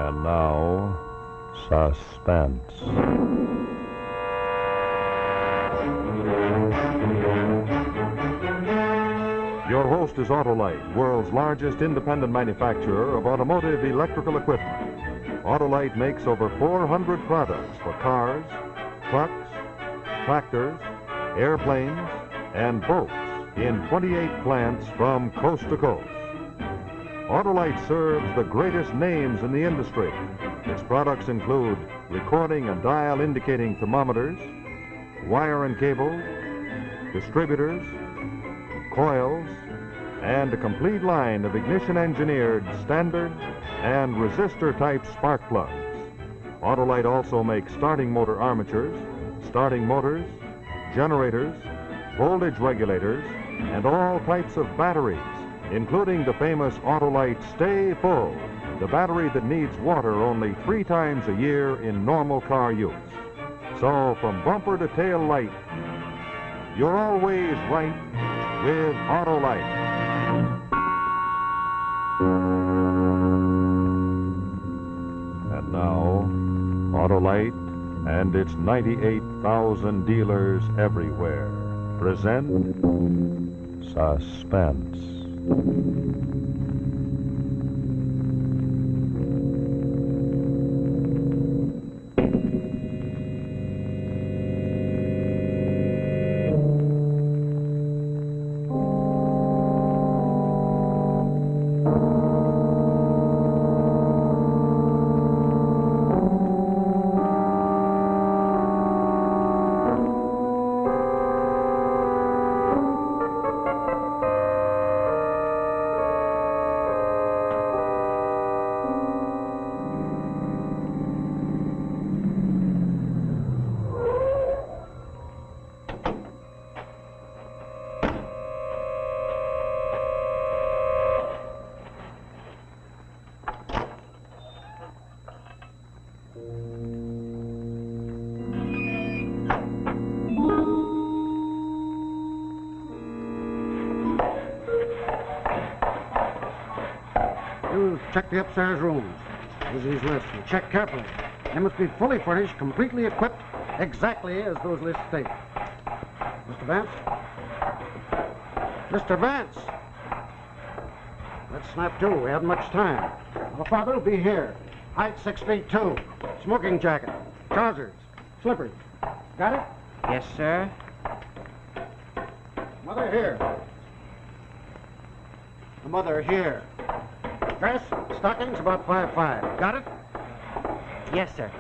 And now, Suspense. Your host is Autolite, world's largest independent manufacturer of automotive electrical equipment. Autolite makes over 400 products for cars, trucks, tractors, airplanes, and boats in 28 plants from coast to coast. Autolite serves the greatest names in the industry. Its products include recording and dial indicating thermometers, wire and cable, distributors, coils, and a complete line of ignition-engineered standard and resistor-type spark plugs. Autolite also makes starting motor armatures, starting motors, generators, voltage regulators, and all types of batteries, including the famous Autolite Stay Full, the battery that needs water only 3 times a year in normal car use. So from bumper to tail light, you're always right with Autolite. And now, Autolite and its 98,000 dealers everywhere present Suspense. Check the upstairs rooms. Use these lists and check carefully. They must be fully furnished, completely equipped, exactly as those lists state. Mr. Vance? Mr. Vance! Let's snap to. We haven't much time. Our father will be here. Height 6 feet 2. Smoking jacket. Trousers. Slippers. Got it? Yes, sir. Mother here. The mother here. Dress, stockings, about 5'5". Got it? Yes, sir.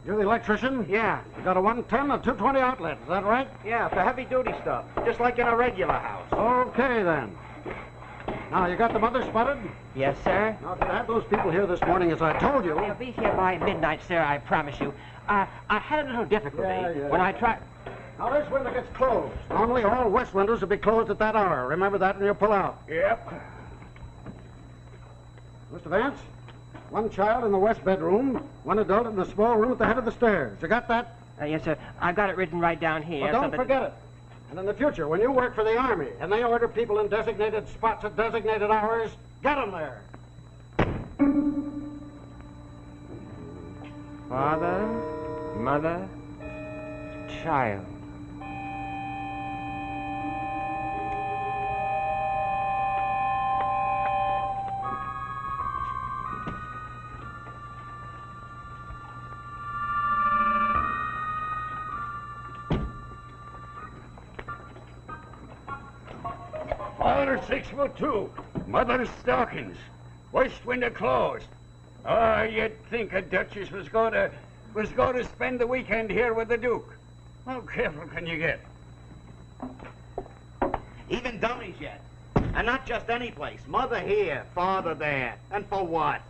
You're the electrician? Yeah. You got a 110 and 220 outlet, is that right? Yeah, for heavy-duty stuff, just like in a regular house. Okay, then. Now, you got the mother spotted? Yes, sir. Now, if you had those people here this morning, as I told you... They'll be here by midnight, sir, I promise you. I had a little difficulty when I tried... Now, this window gets closed. Normally, all west windows will be closed at that hour. Remember that when you pull out. Yep. Mr. Vance, one child in the west bedroom, one adult in the small room at the head of the stairs. You got that? Yes, sir. I've got it written right down here. Well, don't forget it. And in the future, when you work for the Army and they order people in designated spots at designated hours, get them there. Father, mother, child. Father 6'2", mother's stockings, west window closed. Oh, you'd think a duchess was going to spend the weekend here with the Duke. How careful can you get? Even dummies yet. And not just any place. Mother here, father there. And for what?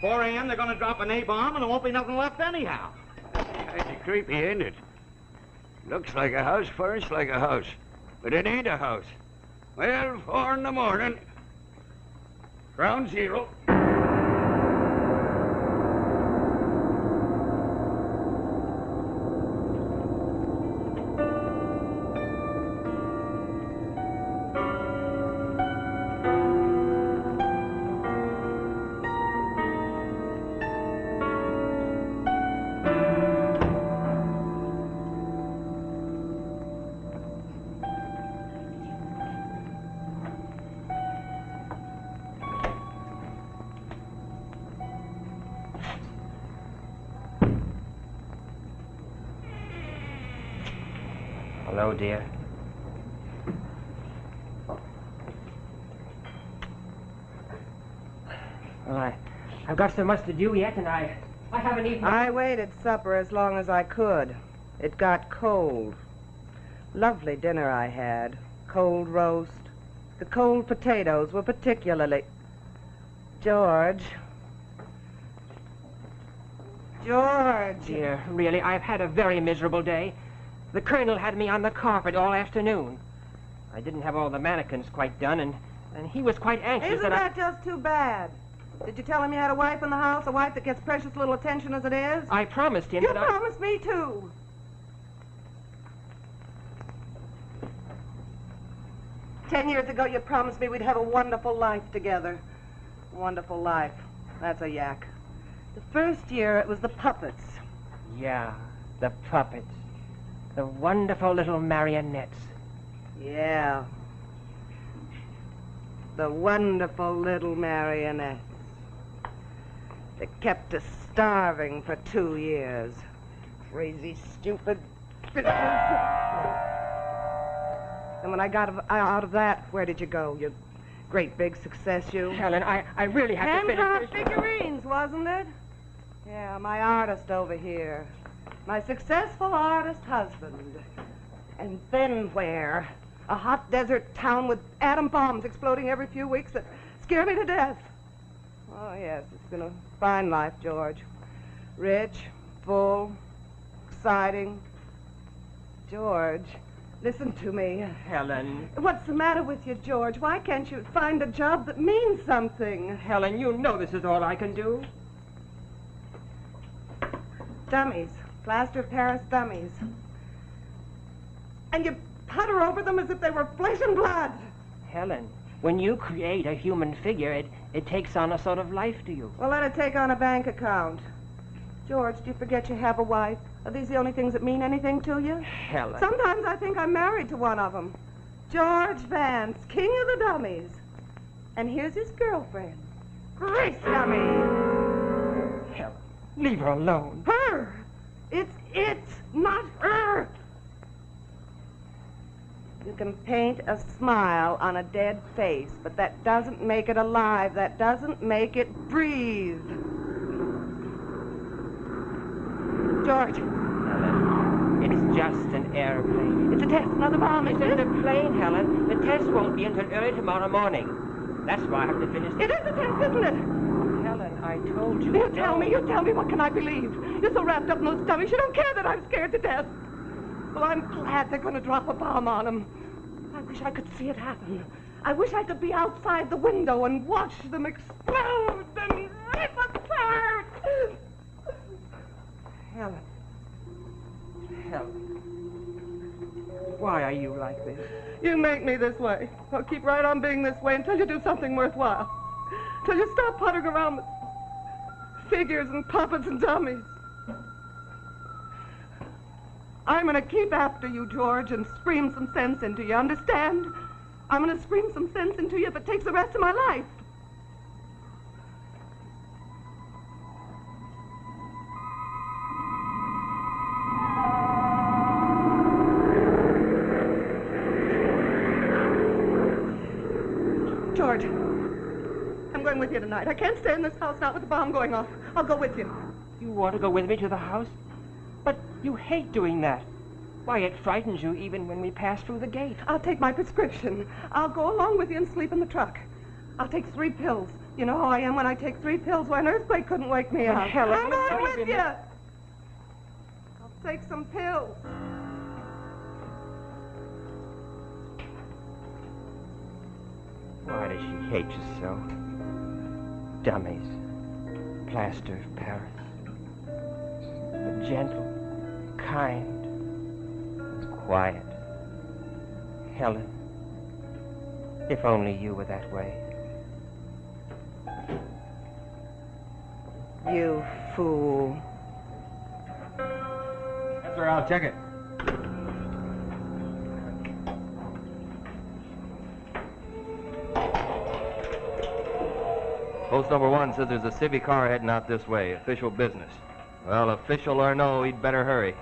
4 a.m. they're going to drop an A-bomb and there won't be nothing left anyhow. Kind of creepy, ain't it? Looks like a house first, like a house. But it ain't a house. Well, 4 in the morning. Ground zero. Hello, dear. Well, I've got so much to do yet, and I haven't eaten. I waited supper as long as I could. It got cold. Lovely dinner I had. Cold roast. The cold potatoes were particularly... George. George. Dear, really, I've had a very miserable day. The Colonel had me on the carpet all afternoon. I didn't have all the mannequins quite done, and he was quite anxious Isn't that just too bad? Did you tell him you had a wife in the house, a wife that gets precious little attention as it is? I promised him You that promised me, too. 10 years ago, you promised me we'd have a wonderful life together. Wonderful life. That's a yak. The first year, it was the puppets. Yeah, the puppets. The wonderful little marionettes. Yeah. The wonderful little marionettes. They kept us starving for 2 years. Crazy, stupid bitches. And when I got out of that, where did you go? You great big success, you? Helen, I really have to Handcraft finish. figurines, wasn't it? Yeah, my artist over here. My successful artist husband. And then where? A hot desert town with atom bombs exploding every few weeks that scare me to death. Oh, yes, it's been a fine life, George. Rich, full, exciting. George, listen to me. Helen. What's the matter with you, George? Why can't you find a job that means something? Helen, you know this is all I can do. Dummies. Plaster of Paris dummies. And you putter over them as if they were flesh and blood. Helen, when you create a human figure, it takes on a sort of life to you. Well, let it take on a bank account. George, do you forget you have a wife? Are these the only things that mean anything to you? Helen. Sometimes I think I'm married to one of them. George Vance, king of the dummies. And here's his girlfriend, Grace Dummy. Helen, leave her alone. Her! It's not her! You can paint a smile on a dead face, but that doesn't make it alive. That doesn't make it breathe. George. Helen, it's just an airplane. It's a test, another bomb. It's in the plane, Helen. The test won't be until early tomorrow morning. That's why I have to finish. It is a test, isn't it? Helen, I told you. You tell me, what can I believe? You're so wrapped up in those dummies, you don't care that I'm scared to death. Well, I'm glad they're going to drop a bomb on them. I wish I could see it happen. I wish I could be outside the window and watch them explode and rip apart. Helen. Helen. Why are you like this? You make me this way. I'll keep right on being this way until you do something worthwhile. Till you stop puttering around with figures and puppets and dummies. I'm going to keep after you, George, and scream some sense into you, understand? I'm going to scream some sense into you if it takes the rest of my life. George, I'm going with you tonight. I can't stay in this house now with the bomb going off. I'll go with you. You want to go with me to the house? But you hate doing that. Why, it frightens you even when we pass through the gate. I'll take my prescription. I'll go along with you and sleep in the truck. I'll take 3 pills. You know how I am when I take 3 pills. Why, an earthquake couldn't wake me up. Helen, I'm going wait a with you. minute. I'll take some pills. Why does she hate you so? Dummies. Plaster of Paris. But gentle, kind, quiet. Helen, if only you were that way. You fool. Yes, sir, I'll check it. Post number 1 says there's a civic car heading out this way. Official business. Well, official or no, he'd better hurry.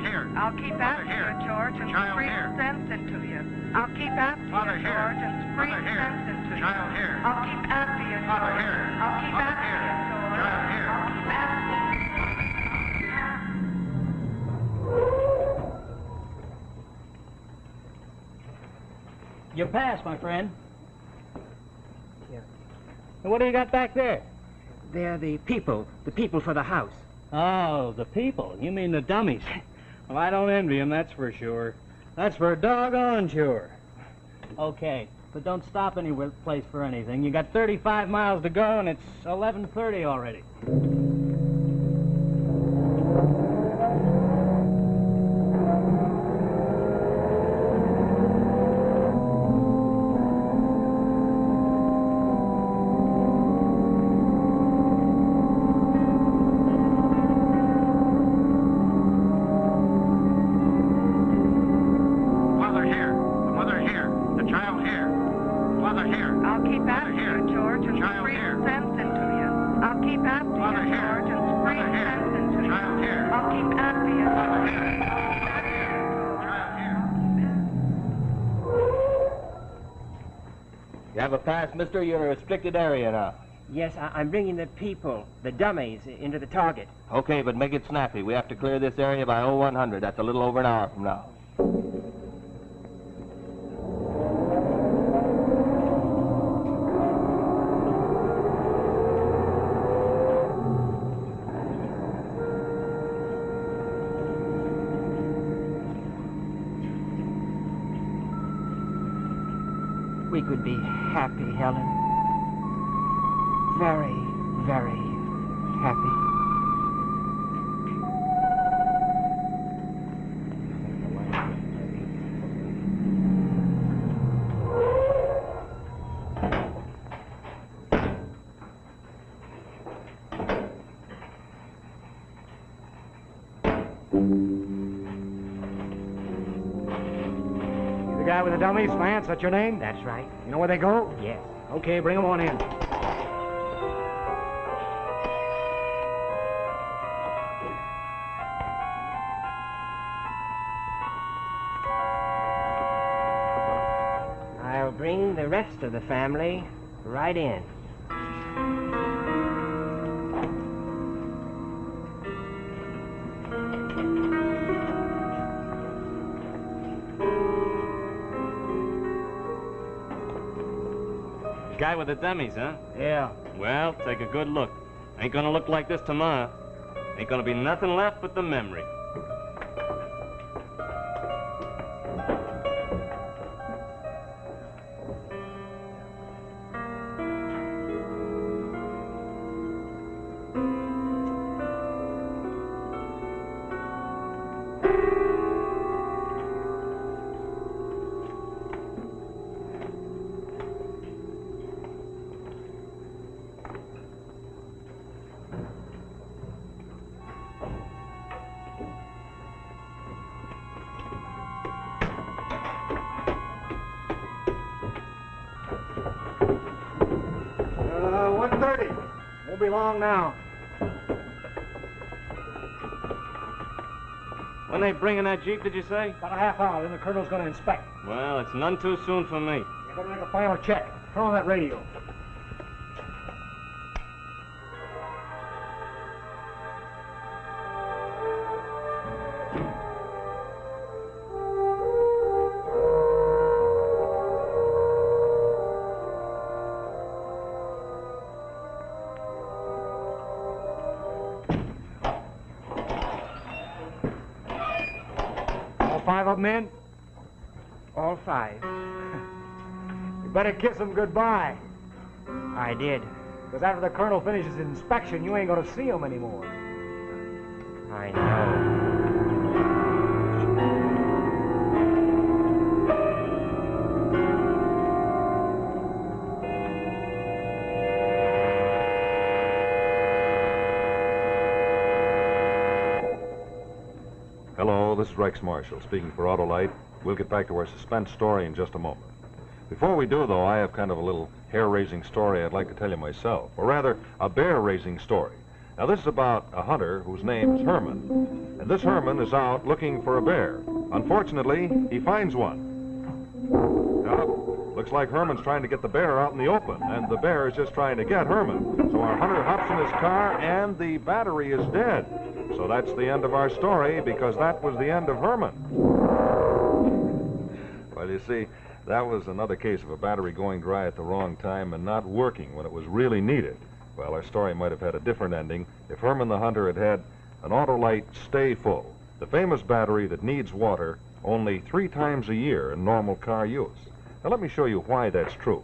here. I'll keep after you, George, and Child scream here. sense into you. I'll keep after Father you, here. George, and scream Mother here. sense into you. Child here. I'll keep after you, Father George. here. I'll keep Mother after here. you, George. Child here. I'll keep after you. Your pass, my friend. Here. And what do you got back there? They're the people for the house. Oh, the people. You mean the dummies. Well, I don't envy them, that's for sure. That's for doggone sure. Okay, but don't stop any place for anything. You got 35 miles to go, and it's 11:30 already. Father here. Mother here. The child here. Father here. I'll keep after here. you, George, and Child scream here. sense into you. I'll keep after Father you, here. George, and scream Mother here. sense into you. Child here. I'll keep after you, Father George. here. Child here. You have a pass, mister. You're in a restricted area now. Yes, I'm bringing the people, the dummies, into the target. Okay, but make it snappy. We have to clear this area by 0100. That's a little over an hour from now. We could be happy, Helen. Very, very happy. You the guy with the dummies, Vance? That's your name? That's right. You know where they go? Yes. Okay, bring them on in. I'll bring the rest of the family right in. Guy with the dummies, huh? Yeah. Well, take a good look. Ain't gonna look like this tomorrow. Ain't gonna be nothing left but the memory. Won't be long now. When they bring in that Jeep, did you say? About a half hour, then the colonel's going to inspect. Well, it's none too soon for me. You better make a final check. Turn on that radio. All five of them in? All five. You better kiss them goodbye. I did. Because after the colonel finishes his inspection, you ain't going to see them anymore. I know. Hello, this is Rex Marshall speaking for Autolite. We'll get back to our suspense story in just a moment. Before we do, though, I have kind of a little hair-raising story I'd like to tell you myself. Or rather, a bear-raising story. Now, this is about a hunter whose name's Herman. And this Herman is out looking for a bear. Unfortunately, he finds one. Looks like Herman's trying to get the bear out in the open, and the bear is just trying to get Herman. So our hunter hops in his car, and the battery is dead. So that's the end of our story, because that was the end of Herman. Well, you see, that was another case of a battery going dry at the wrong time and not working when it was really needed. Well, our story might have had a different ending if Herman the hunter had had an Autolite Stay Full, the famous battery that needs water only 3 times a year in normal car use. Now, let me show you why that's true.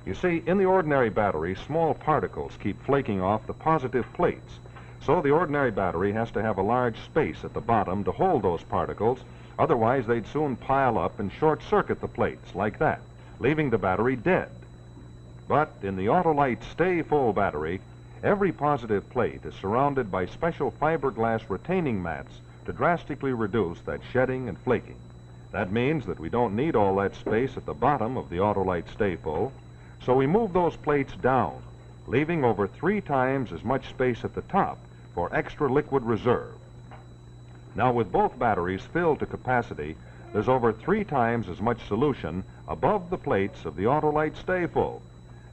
You see, in the ordinary battery, small particles keep flaking off the positive plates. So the ordinary battery has to have a large space at the bottom to hold those particles. Otherwise, they'd soon pile up and short-circuit the plates, like that, leaving the battery dead. But in the Autolite Stay Full battery, every positive plate is surrounded by special fiberglass retaining mats to drastically reduce that shedding and flaking. That means that we don't need all that space at the bottom of the Autolite Stay Full, so we move those plates down, leaving over 3 times as much space at the top for extra liquid reserve. Now, with both batteries filled to capacity, there's over 3 times as much solution above the plates of the Autolite Stay Full.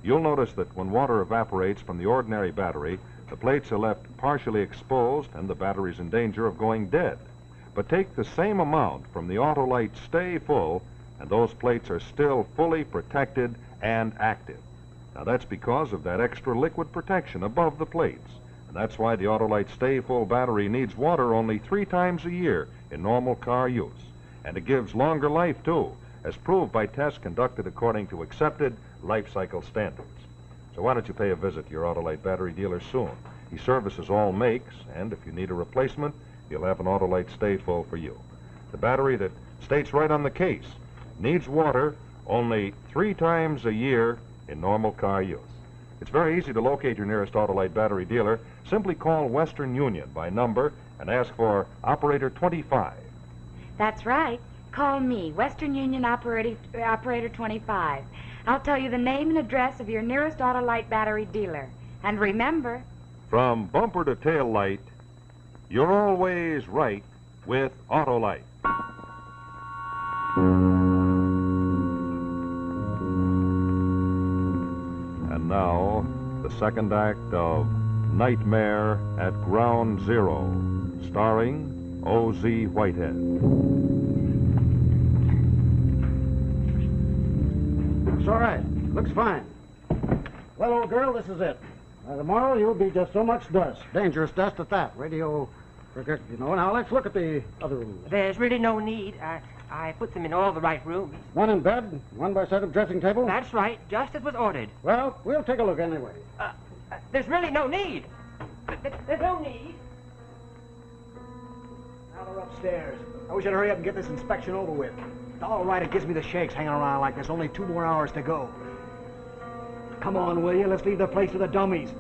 You'll notice that when water evaporates from the ordinary battery, the plates are left partially exposed and the battery's in danger of going dead. But take the same amount from the Autolite Stay Full, and those plates are still fully protected and active. Now, that's because of that extra liquid protection above the plates. And that's why the Autolite Stay Full battery needs water only 3 times a year in normal car use. And it gives longer life, too, as proved by tests conducted according to accepted life cycle standards. So why don't you pay a visit to your Autolite battery dealer soon? He services all makes, and if you need a replacement, you'll have an Autolite Stay Full for you. The battery that states right on the case needs water only 3 times a year in normal car use. It's very easy to locate your nearest Autolite battery dealer. Simply call Western Union by number and ask for Operator 25. That's right. Call me, Western Union Operator 25. I'll tell you the name and address of your nearest Autolite battery dealer. And remember, from bumper to tail light, you're always right with Autolite. And now, the second act of Nightmare at Ground Zero, starring O.Z. Whitehead. It's all right. Looks fine. Well, old girl, this is it. Tomorrow you'll be just so much dust. Dangerous dust at that. Radio, forget, you know. Now, let's look at the other rooms. There's really no need. I put them in all the right rooms. One in bed, one by side of dressing table? That's right, just as was ordered. Well, we'll take a look anyway. There's really no need. There's no need. Now they're upstairs. I wish I'd hurry up and get this inspection over with. All right, it gives me the shakes hanging around like this. Only 2 more hours to go. Come on, will you? Let's leave the place to the dummies.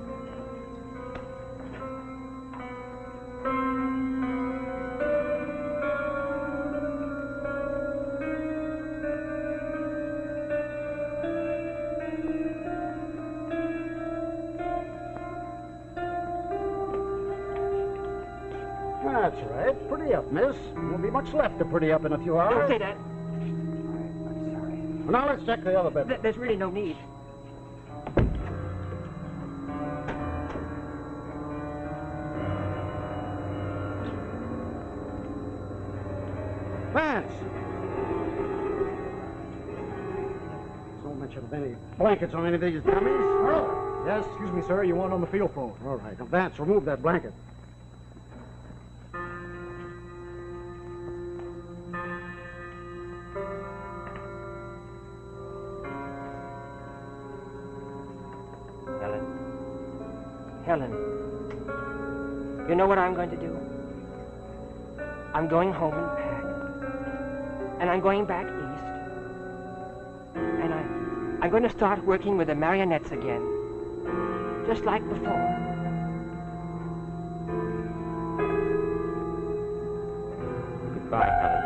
That's right. Pretty up, miss. Won't be much left to pretty up in a few hours. Don't say that. I'm sorry. Well, now let's check the other bed. There's really no need. Vance! Don't mention of any blankets on any of these dummies. Oh, yes, excuse me, sir. You want on the field phone. All right. Now, Vance, remove that blanket. Helen, you know what I'm going to do? I'm going home and pack. And I'm going back east. And I'm going to start working with the marionettes again. Just like before. Goodbye, Helen.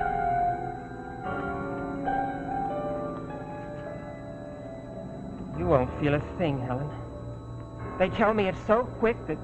You won't feel a thing, Helen. They tell me it's so quick that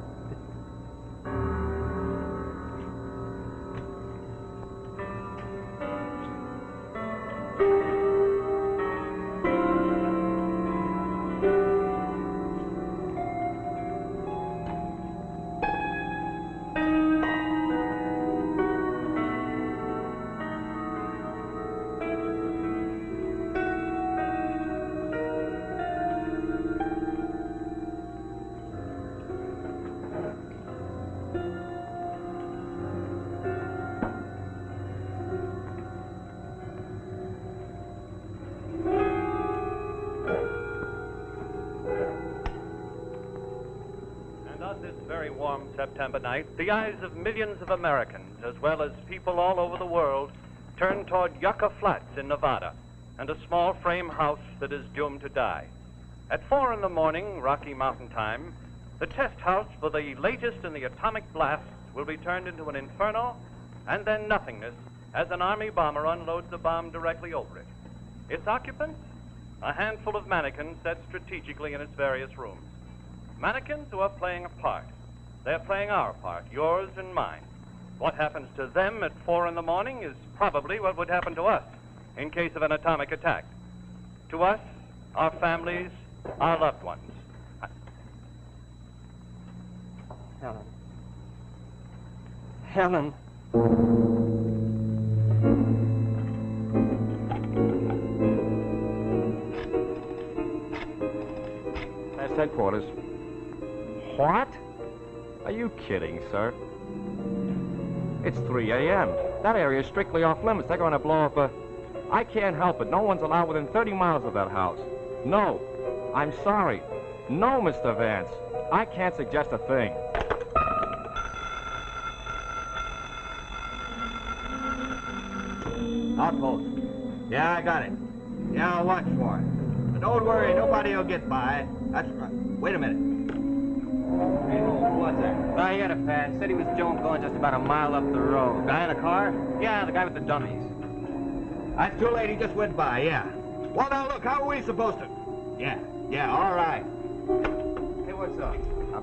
very warm September night, the eyes of millions of Americans, as well as people all over the world, turn toward Yucca Flats in Nevada and a small frame house that is doomed to die. At 4 in the morning, Rocky Mountain time, the test house for the latest in the atomic blasts will be turned into an inferno and then nothingness as an Army bomber unloads a bomb directly over it. Its occupants? A handful of mannequins set strategically in its various rooms. Mannequins who are playing a part. They're playing our part, yours and mine. What happens to them at 4 in the morning is probably what would happen to us in case of an atomic attack. To us, our families, our loved ones. Helen. Helen. That's headquarters. What? Are you kidding, sir? It's 3 a.m. That area is strictly off limits. They're going to blow up a... I can't help it. No one's allowed within 30 miles of that house. No. I'm sorry. No, Mr. Vance. I can't suggest a thing. Outpost. Yeah, I got it. Yeah, I'll watch for it. But don't worry, nobody will get by. That's right. Wait a minute. Hey, what's that? I had a pad. Said he was Jones going just about a mile up the road. Guy in a car? Yeah, the guy with the dummies. That's too late. He just went by, yeah. Well, now, look, how are we supposed to... Yeah, all right. Hey, what's up?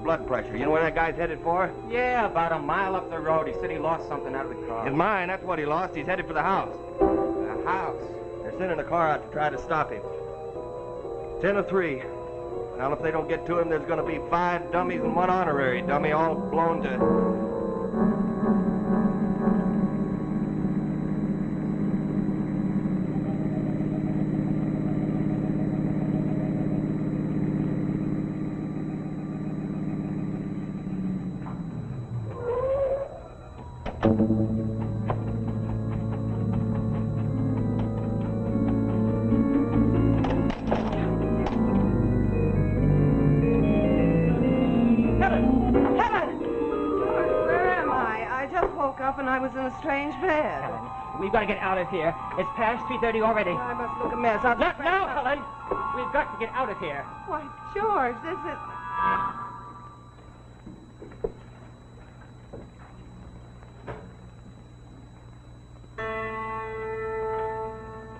Blood pressure. You know where that guy's headed for? Yeah, about a mile up the road. He said he lost something out of the car. His mind, that's what he lost. He's headed for the house. The house? They're sending a car out to try to stop him. 10 to 3. Now, if they don't get to him, there's going to be 5 dummies and 1 honorary dummy, all blown to... We've got to get out of here. It's past 3:30 already. I must look a mess. I'll Not now, Helen. We've got to get out of here. Why, George, this is...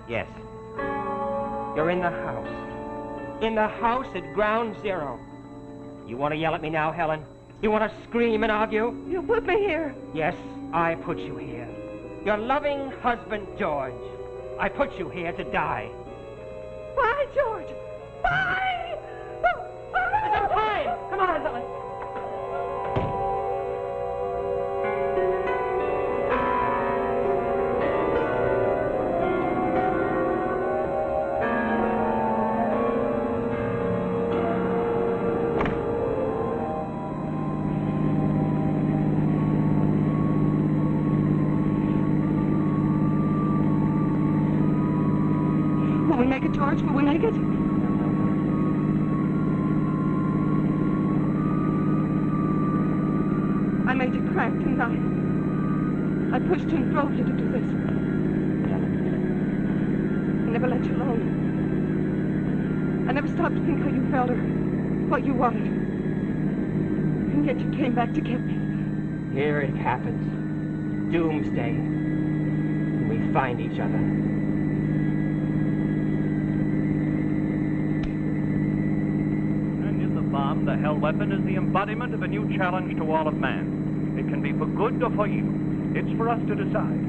Yes. You're in the house. In the house at ground zero. You want to yell at me now, Helen? You want to scream and argue? You put me here. Yes, I put you here. Your loving husband, George. I put you here to die. Why, George? Why? There's no time. Come on, Helen. George, will we make it? I made you crack, didn't I? I pushed you and drove you to do this. I never let you alone. I never stopped to think how you felt or what you wanted. And yet you came back to get me. Here it happens. Doomsday. And we find each other. The hell weapon is the embodiment of a new challenge to all of man. It can be for good or for evil. It's for us to decide.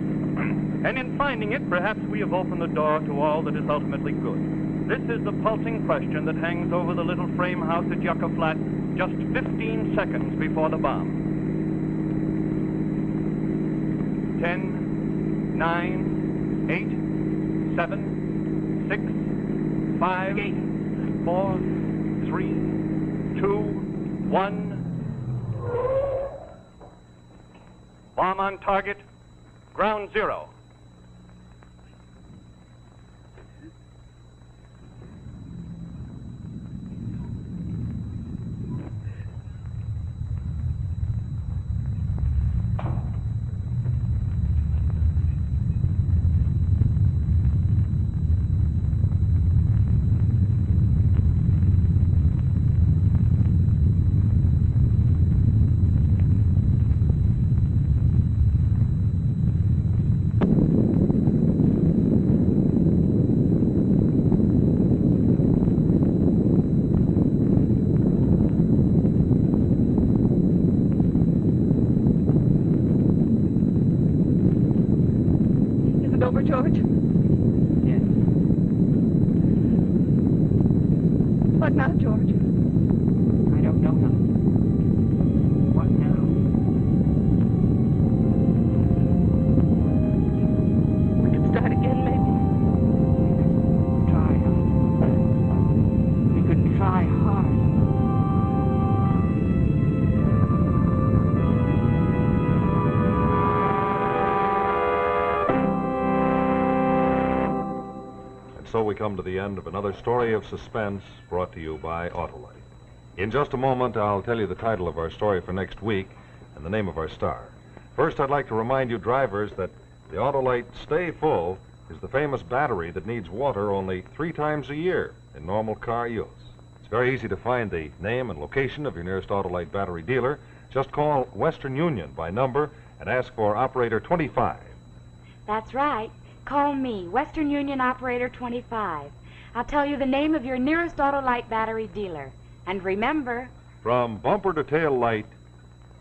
And in finding it, perhaps we have opened the door to all that is ultimately good. This is the pulsing question that hangs over the little frame house at Yucca Flat just 15 seconds before the bomb. 10, 9, 8, 7, 6, 5, 4, 3, 2, 1. Bomb on target. Ground zero. What now, George? I don't know, Helen. What now? We could start again, maybe. Try, Helen. We could try hard. So we come to the end of another story of suspense brought to you by Autolite. In just a moment, I'll tell you the title of our story for next week and the name of our star. First, I'd like to remind you drivers that the Autolite Stay Full is the famous battery that needs water only 3 times a year in normal car use. It's very easy to find the name and location of your nearest Autolite battery dealer. Just call Western Union by number and ask for operator 25. That's right. Call me, Western Union Operator 25. I'll tell you the name of your nearest Autolite battery dealer. And remember, from bumper to tail light,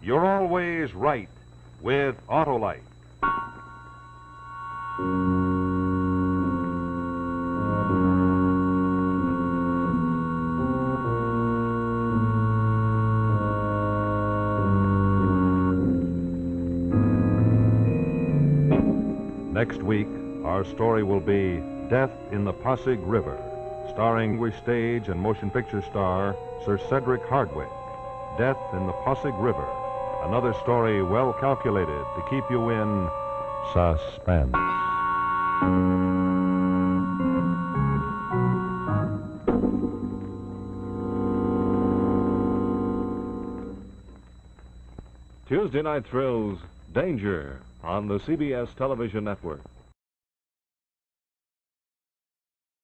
you're always right with Autolite. Next week, our story will be Death in the Pasig River, starring English stage and motion picture star Sir Cedric Hardwicke. Death in the Pasig River, another story well calculated to keep you in suspense. Tuesday Night Thrills, Danger, on the CBS Television Network.